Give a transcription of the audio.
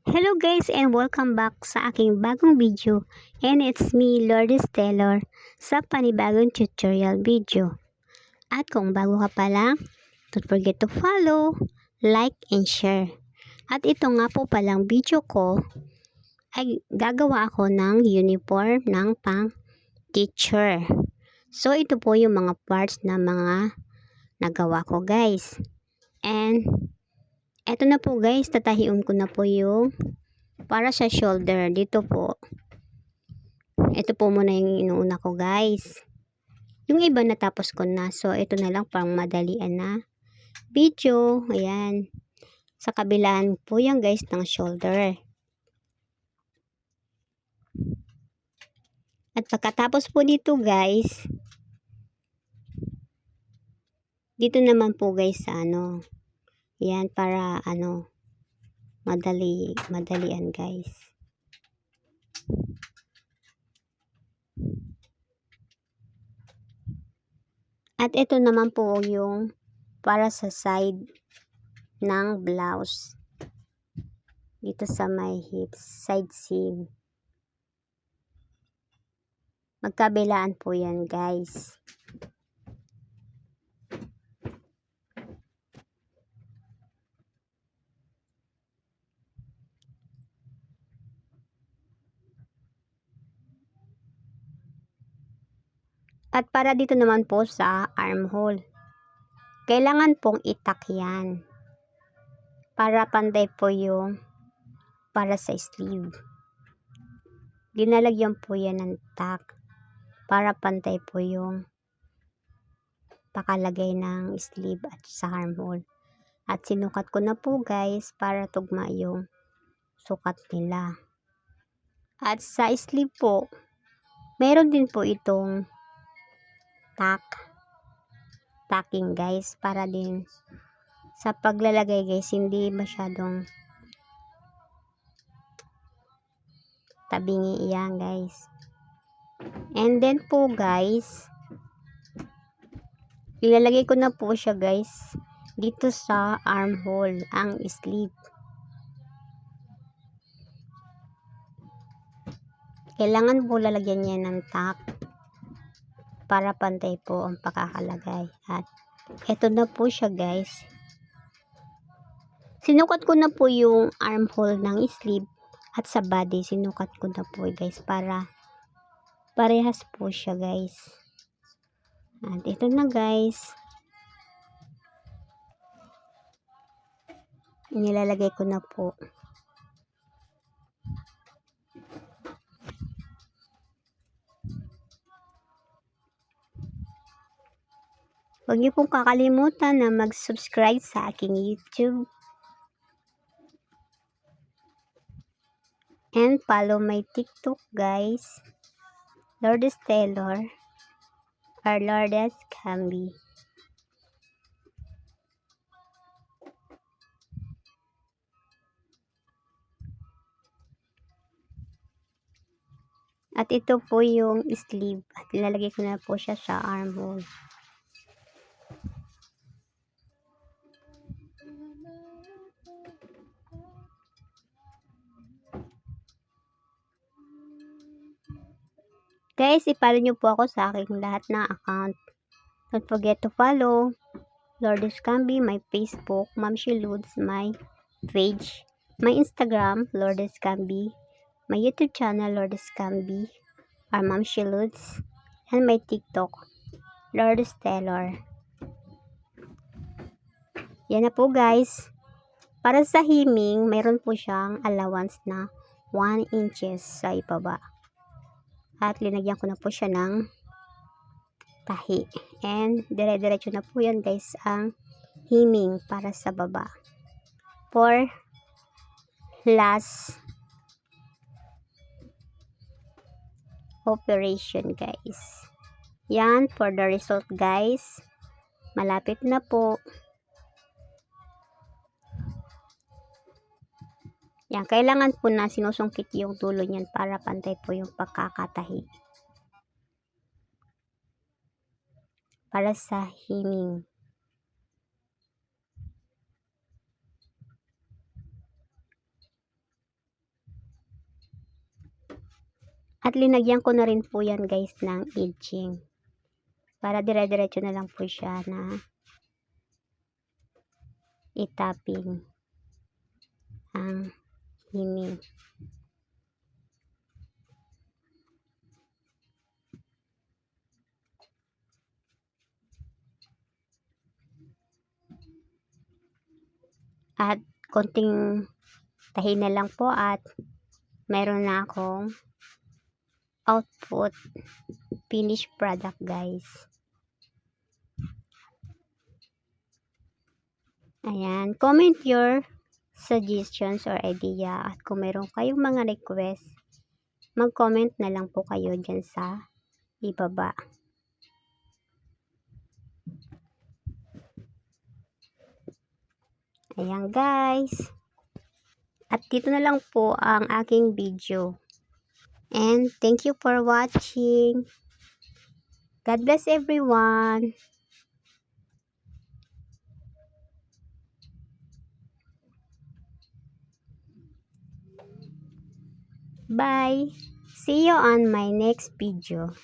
Hello guys and welcome back sa aking bagong video, and it's me Lourdes Taylor sa panibagong tutorial video. At kung bago ka pa lang, don't forget to follow, like, and share. At ito nga po palang video ko ay gagawa ako ng uniform ng pang teacher. So ito po yung mga parts na mga nagawa ko guys. And eto na po guys, tatahiin ko na po yung para sa shoulder dito po. Ito po muna yung inuuna ko guys. Yung iba natapos ko na. So ito na lang pang madalian na video. Ayan. Sa kabilaan po yan guys ng shoulder. At pagkatapos po dito guys, dito naman po guys sa yan para madalian guys. At ito naman po yung para sa side ng blouse. Dito sa may hips, side seam. Magkabilaan po yan guys. At para dito naman po sa armhole, kailangan pong itak yan para pantay po yung para sa sleeve. Dinalagyan po yan ng tack para pantay po yung pakalagay ng sleeve at sa armhole. At sinukat ko na po guys para tugma yung sukat nila. At sa sleeve po, meron din po itong tacking guys, para din sa paglalagay guys hindi masyadong tabingi iyan guys. And then po guys, ilalagay ko na po siya guys dito sa armhole ang sleeve. Kailangan po lalagyan niya ng tack para pantay po ang pagkakalagay. At eto na po siya guys. Sinukat ko na po yung armhole ng sleeve at sa body sinukat ko na po guys para parehas po siya guys. At ito na guys. Nilalagay ko na po. Huwag niyo pong kakalimutan na mag-subscribe sa aking YouTube. And follow my TikTok guys. Lourdes Taylor or Lourdes Camby. At ito po yung sleeve. At ilalagay ko na po siya sa armhole. Guys, i-follow nyo po ako sa aking lahat na account. Don't forget to follow Lourdes Camby, my Facebook, Ma'am Shiludes, my page, my Instagram, Lourdes Camby, my YouTube channel, Lourdes Camby, or Ma'am Shiludes, and my TikTok, Lourdes Taylor. Yan na po guys. Para sa heming, mayroon po siyang allowance na 1 inches sa ibaba. At linagyan ko na po siya ng tahi. And dire-diretso na po yan guys ang heming para sa baba. For last operation guys. Yan for the result guys. Malapit na po. Yan, kailangan po na sinusungkit yung dulo niyan para pantay po yung pagkakatahi. Para sa heming. At linagyan ko na rin po yan guys ng edging. Para dire-diretso na lang po siya na itapping ang himig. At konting tahi na lang po at mayroon na akong output finished product guys. Ayan, comment your suggestions or idea at kung mayroon kayong mga request, mag-comment na lang po kayo dyan sa ibaba. Ayan guys. At dito na lang po ang aking video. And thank you for watching. God bless everyone. Bye. See you on my next video.